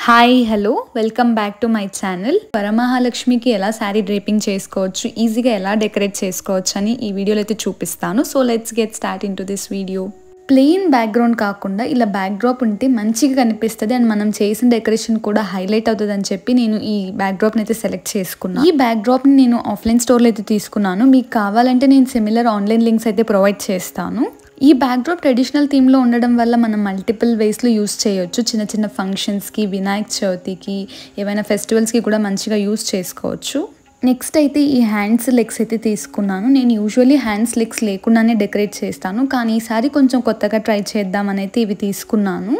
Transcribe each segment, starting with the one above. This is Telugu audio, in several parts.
Hi hello welcome back to my channel. వరమహాలక్ష్మికి ఎలా శారీ డ్రేపింగ్ చేసుకోవచ్చు, ఈజీగా ఎలా డెకరేట్ చేసుకోవచ్చు అని ఈ వీడియోలో అయితే చూపిస్తాను. So let's get start in to this video. Plain background కాకుండా ఇలా బ్యాక్డ్రాప్ ఉంటే మంచిగా కనిపిస్తుంది అండ్ మనం చేసిన డెకరేషన్ కూడా హైలైట్ అవుతుంది అని చెప్పి నేను ఈ బ్యాక్డ్రాప్ని అయితే సెలెక్ట్ చేసుకున్నాను. ఈ బ్యాక్డ్రాప్ని నేను ఆఫ్లైన్ స్టోర్లో అయితే తీసుకున్నాను. మీకు కావాలంటే నేను సిమిలర్ ఆన్లైన్ లింక్స్ అయితే ప్రొవైడ్ చేస్తాను. ఈ బ్యాక్డ్రాప్ ట్రెడిషనల్ థీమ్లో ఉండడం వల్ల మనం మల్టిపుల్ వేస్లో యూస్ చేయొచ్చు. చిన్న చిన్న ఫంక్షన్స్కి, వినాయక చవితికి, ఏవైనా ఫెస్టివల్స్కి కూడా మంచిగా యూస్ చేసుకోవచ్చు. నెక్స్ట్ అయితే ఈ హ్యాండ్స్ లెగ్స్ అయితే తీసుకున్నాను. నేను యూజువల్లీ హ్యాండ్స్ లెగ్స్ లేకుండానే డెకరేట్ చేస్తాను, కానీ ఈసారి కొంచెం కొత్తగా ట్రై చేద్దామని అయితే ఇవి తీసుకున్నాను.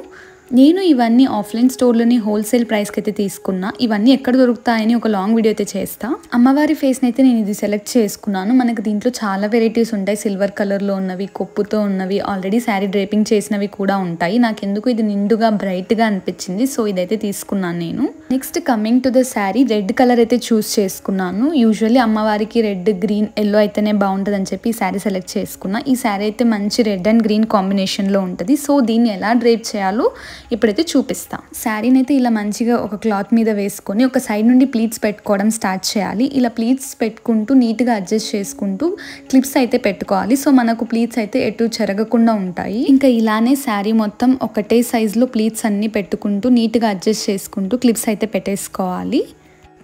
నేను ఇవన్నీ ఆఫ్లైన్ స్టోర్లోని హోల్సేల్ ప్రైస్కి అయితే తీసుకున్నా. ఇవన్నీ ఎక్కడ దొరుకుతాయని ఒక లాంగ్ వీడియో అయితే చేస్తా. అమ్మవారి ఫేస్ని అయితే నేను ఇది సెలెక్ట్ చేసుకున్నాను. మనకు దీంట్లో చాలా వెరైటీస్ ఉంటాయి. సిల్వర్ కలర్లో ఉన్నవి, కొప్పుతో ఉన్నవి, ఆల్రెడీ శారీ డ్రేపింగ్ చేసినవి కూడా ఉంటాయి. నాకు ఎందుకు ఇది నిండుగా బ్రైట్గా అనిపించింది, సో ఇదైతే తీసుకున్నాను నేను. Next coming to the sari, red colour అయితే చూస్ చేసుకున్నాను. యూజువల్లీ అమ్మవారికి రెడ్, గ్రీన్, ఎల్లో అయితేనే బాగుంటుంది అని చెప్పి ఈ శారీ సెలెక్ట్ చేసుకున్నా. ఈ శారీ అయితే మంచి రెడ్ అండ్ గ్రీన్ కాంబినేషన్లో ఉంటుంది. సో దీన్ని ఎలా డ్రేప్ చేయాలో ఇప్పుడైతే చూపిస్తా. శారీని అయితే ఇలా మంచిగా ఒక క్లాత్ మీద వేసుకొని ఒక సైడ్ నుండి ప్లీట్స్ పెట్టుకోవడం స్టార్ట్ చేయాలి. ఇలా ప్లీట్స్ పెట్టుకుంటూ నీట్గా అడ్జస్ట్ చేసుకుంటూ క్లిప్స్ అయితే పెట్టుకోవాలి. సో మనకు ప్లీట్స్ అయితే ఎటు చెరగకుండా ఉంటాయి. ఇంకా ఇలానే శారీ మొత్తం ఒకటే సైజులో ప్లీట్స్ అన్ని పెట్టుకుంటూ నీట్గా అడ్జస్ట్ చేసుకుంటూ క్లిప్స్ అయితే పెట్టేసుకోవాలి.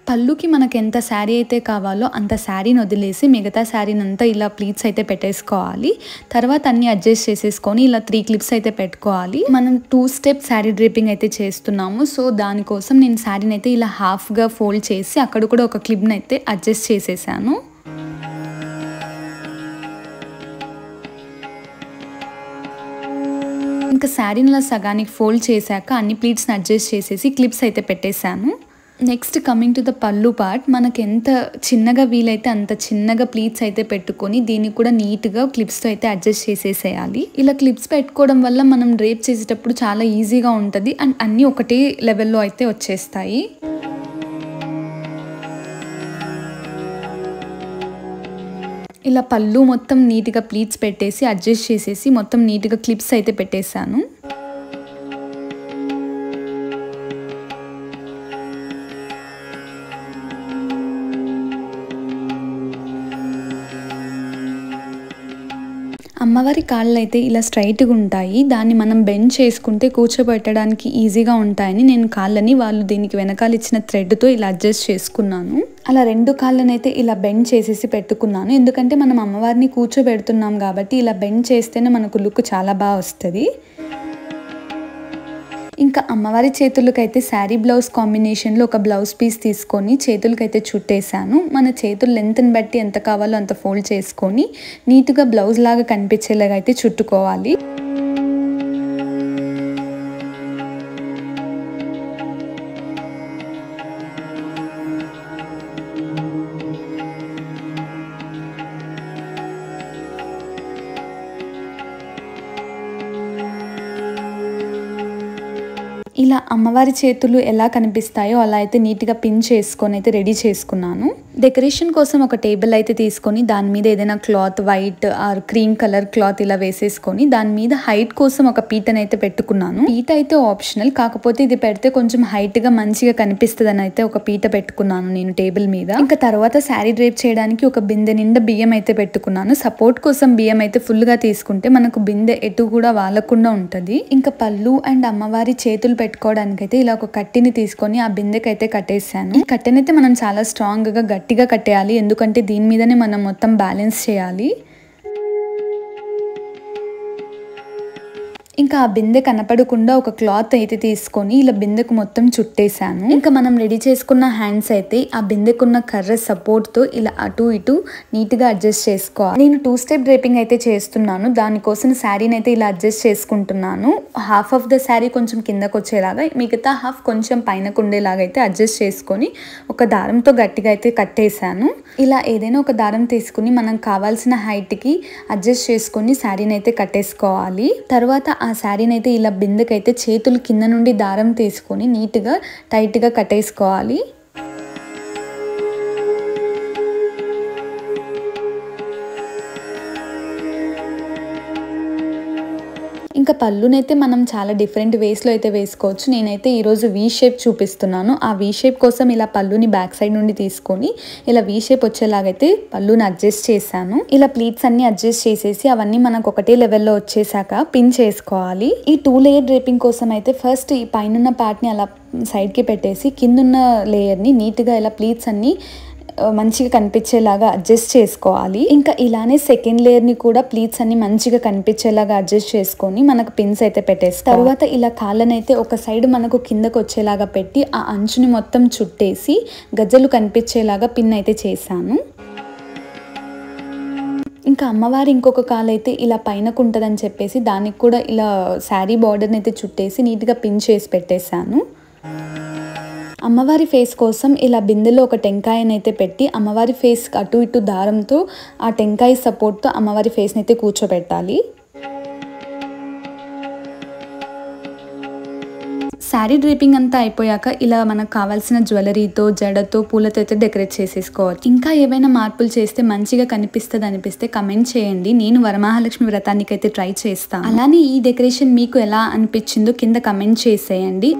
పళ్ళుకి మనకు ఎంత శారీ అయితే కావాలో అంత శారీని వదిలేసి మిగతా శారీని అంతా ఇలా ప్లీట్స్ అయితే పెట్టేసుకోవాలి. తర్వాత అన్ని అడ్జస్ట్ చేసేసుకొని ఇలా 3 క్లిప్స్ అయితే పెట్టుకోవాలి. మనం 2 స్టెప్ శారీ డ్రేపింగ్ అయితే చేస్తున్నాము. సో దానికోసం నేను శారీని అయితే ఇలా హాఫ్గా ఫోల్డ్ చేసి అక్కడ కూడా ఒక క్లిప్ని అయితే అడ్జస్ట్ చేసేసాను. ఇంకా శారీని ఇలా సగానికి ఫోల్డ్ చేశాక అన్ని ప్లీట్స్ని అడ్జస్ట్ చేసేసి క్లిప్స్ అయితే పెట్టేశాను. నెక్స్ట్ కమింగ్ టు ద పళ్ళు పార్ట్, మనకి ఎంత చిన్నగా వీలైతే అంత చిన్నగా ప్లీట్స్ అయితే పెట్టుకొని దీన్ని కూడా నీట్గా క్లిప్స్తో అయితే అడ్జస్ట్ చేసేసేయాలి. ఇలా క్లిప్స్ పెట్టుకోవడం వల్ల మనం డ్రేప్ చేసేటప్పుడు చాలా ఈజీగా ఉంటుంది అండ్ అన్నీ ఒకటే లెవెల్లో అయితే వచ్చేస్తాయి. ఇలా పళ్ళు మొత్తం నీట్గా ప్లీట్స్ పెట్టేసి అడ్జస్ట్ చేసేసి మొత్తం నీట్గా క్లిప్స్ అయితే పెట్టేశాను. అమ్మవారి కాళ్ళు అయితే ఇలా స్ట్రైట్గా ఉంటాయి. దాన్ని మనం బెండ్ చేసుకుంటే కూర్చోబెట్టడానికి ఈజీగా ఉంటాయని నేను కాళ్ళని వాళ్ళు దీనికి వెనకాల ఇచ్చిన థ్రెడ్తో ఇలా అడ్జస్ట్ చేసుకున్నాను. అలా 2 కాళ్ళని అయితే ఇలా బెండ్ చేసేసి పెట్టుకున్నాను. ఎందుకంటే మనం అమ్మవారిని కూర్చోబెడుతున్నాం కాబట్టి ఇలా బెండ్ చేస్తేనే మనకు లుక్ చాలా బాగా వస్తుంది. ఇంకా అమ్మవారి చేతులకైతే శారీ బ్లౌజ్ కాంబినేషన్లో ఒక బ్లౌజ్ పీస్ తీసుకొని చేతులకైతే చుట్టేసాను. మన చేతుల లెంత్ని బట్టి ఎంత కావాలో అంత ఫోల్డ్ చేసుకొని నీట్గా బ్లౌజ్ లాగా కనిపించేలాగా అయితే చుట్టుకోవాలి. ఇలా అమ్మవారి చేతులు ఎలా కనిపిస్తాయో అలా అయితే నీట్గా పిన్ చేసుకొని అయితే రెడీ చేసుకున్నాను. డెకరేషన్ కోసం ఒక టేబుల్ అయితే తీసుకొని దాని మీద ఏదైనా cloth, white or cream colour cloth ఇలా వేసేసుకొని దాని మీద హైట్ కోసం ఒక పీటను అయితే పెట్టుకున్నాను. పీట అయితే ఆప్షనల్, కాకపోతే ఇది పెడితే కొంచెం హైట్గా మంచిగా కనిపిస్తుంది అని అయితే ఒక పీట పెట్టుకున్నాను నేను టేబుల్ మీద. ఇంకా తర్వాత శారీ డ్రేప్ చేయడానికి ఒక బిందె నిండా బియ్యం అయితే పెట్టుకున్నాను. సపోర్ట్ కోసం బియ్యం అయితే ఫుల్గా తీసుకుంటే మనకు బిందె ఎటు కూడా వాలకుండా ఉంటుంది. ఇంకా పళ్ళు అండ్ అమ్మవారి చేతులు పెట్టుకోవడానికి అయితే ఇలా ఒక కట్టిని తీసుకొని ఆ బిందెకి అయితే కట్టేసాను. ఈ కట్టెని అయితే మనం చాలా స్ట్రాంగ్ గా గట్టిగా కట్టేయాలి, ఎందుకంటే దీని మీదనే మనం మొత్తం బ్యాలెన్స్ చేయాలి. ఇంకా ఆ బిందె కనపడకుండా ఒక క్లాత్ అయితే తీసుకొని ఇలా బిందెకు మొత్తం చుట్టేసాను. ఇంకా మనం రెడీ చేసుకున్న హ్యాండ్స్ అయితే ఆ బిందెకున్న కర్ర సపోర్ట్తో ఇలా అటు ఇటు నీట్గా అడ్జస్ట్ చేసుకోవాలి. నేను 2 స్టెప్ డ్రేపింగ్ అయితే చేస్తున్నాను. దానికోసం శారీని అయితే ఇలా అడ్జస్ట్ చేసుకుంటున్నాను. హాఫ్ ఆఫ్ ద శారీ కొంచెం కిందకు వచ్చేలాగా, మిగతా హాఫ్ కొంచెం పైనకు ఉండేలాగా అయితే అడ్జస్ట్ చేసుకొని ఒక దారంతో గట్టిగా అయితే కట్టేశాను. ఇలా ఏదైనా ఒక దారం తీసుకుని మనం కావాల్సిన హైట్కి అడ్జస్ట్ చేసుకొని శారీని అయితే కట్టేసుకోవాలి. తర్వాత ఆ శారీని అయితే ఇలా బిందెకైతే చేతులు కింద నుండి దారం తీసుకొని నీట్గా టైట్గా కట్టేసుకోవాలి. ఇంకా పళ్ళునైతే మనం చాలా డిఫరెంట్ వేస్లో అయితే వేసుకోవచ్చు. నేనైతే ఈరోజు వీ షేప్ చూపిస్తున్నాను. ఆ వీ షేప్ కోసం ఇలా పళ్ళుని బ్యాక్ సైడ్ నుండి తీసుకొని ఇలా వీ షేప్ వచ్చేలాగైతే పళ్ళుని అడ్జస్ట్ చేశాను. ఇలా ప్లీట్స్ అన్ని అడ్జస్ట్ చేసేసి అవన్నీ మనకు ఒకటే లెవెల్లో వచ్చేసాక పిన్ చేసుకోవాలి. ఈ 2 లేయర్ డ్రేపింగ్ కోసం అయితే ఫస్ట్ ఈ పైన పార్ట్ని అలా సైడ్కి పెట్టేసి కిందున్న లేయర్ని నీట్గా ఇలా ప్లీట్స్ అన్ని మంచిగా కనిపించేలాగా అడ్జస్ట్ చేసుకోవాలి. ఇంకా ఇలానే సెకండ్ లేయర్ని కూడా ప్లీట్స్ అన్ని మంచిగా కనిపించేలాగా అడ్జస్ట్ చేసుకొని మనకు పిన్స్ అయితే పెట్టేస్తాం. తర్వాత ఇలా కాళ్ళనైతే ఒక సైడ్ మనకు కిందకు వచ్చేలాగా పెట్టి ఆ అంచుని మొత్తం చుట్టేసి గజ్జలు కనిపించేలాగా పిన్ అయితే చేశాను. ఇంకా అమ్మవారి ఇంకొక కాలు అయితే ఇలా పైనకు ఉంటుందని చెప్పేసి దానికి కూడా ఇలా శారీ బార్డర్ని అయితే చుట్టేసి నీట్గా పిన్ చేసి పెట్టేశాను. అమ్మవారి ఫేస్ కోసం ఇలా బిందెలో ఒక టెంకాయనైతే పెట్టి అమ్మవారి ఫేస్ అటు ఇటు దారంతో ఆ టెంకాయ సపోర్ట్తో అమ్మవారి ఫేస్ని అయితే కూర్చోబెట్టాలి. శారీ డ్రేపింగ్ అంతా అయిపోయాక ఇలా మనకు కావాల్సిన జ్యువెలరీతో జడతో పూలతో అయితే డెకరేట్ చేసేసుకోవచ్చు. ఇంకా ఏవైనా మార్పులు చేస్తే మంచిగా కనిపిస్తుంది అనిపిస్తే కమెంట్ చేయండి. నేను వరమహాలక్ష్మి వ్రతానికి అయితే ట్రై చేస్తాను. అలానే ఈ డెకరేషన్ మీకు ఎలా అనిపించిందో కింద కమెంట్ చేసేయండి.